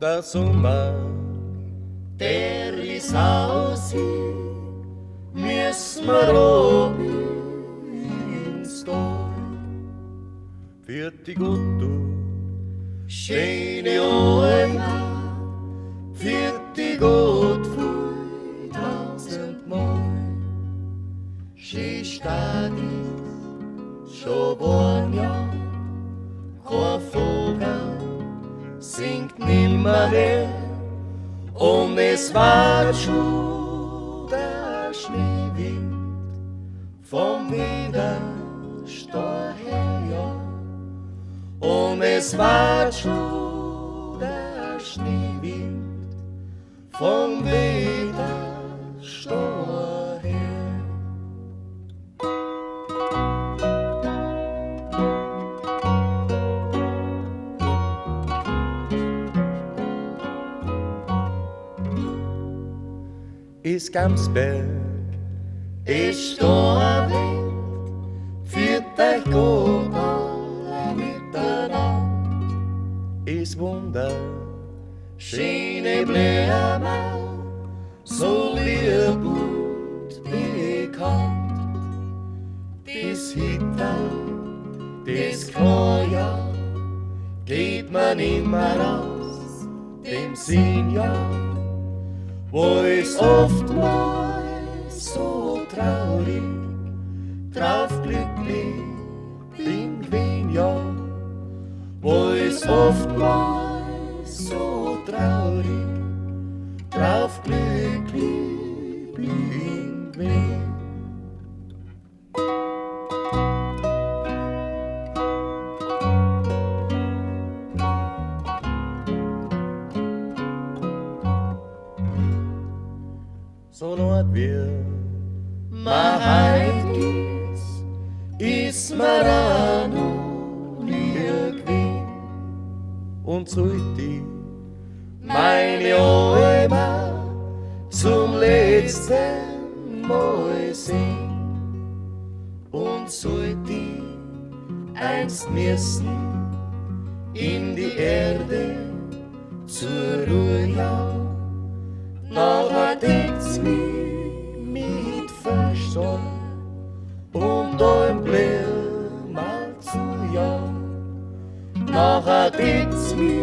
Der Sommer, der ist aus, müssen wir oben ins Tal. Für die Gute, schöne Alma, für die Gott viel tausendmal. Schön steht es, schon warm, ja, kein Vogel singt nimmer mehr, und es war schon der Schneewind vom Widerstand her, ja. Und es war schon der Schneewind vom Widerstand her. Ist Gamsberg, ist da Welt, führt euch Gott alle miteinander. Ist Wunder, schöne Blumen, so lieb und bekannt. Das Hitter, das Feuer, geht man immer aus dem Singjahr. Wo ist oftmals so traurig, drauf glücklich bin gewesen, ja. Wo ist oftmals so traurig, drauf glücklich bin gewesen. So not wir ma heim geht's, ist mir auch noch nie gewesen. Und sollt ich meine Alma zum letzten Mal sehen, und sollt ich einst müssen in die Erde zur Ruhe, ja, nachher deckt's mich mit Verstand und ein Blär mal zu, ja. Nachher deckt's mich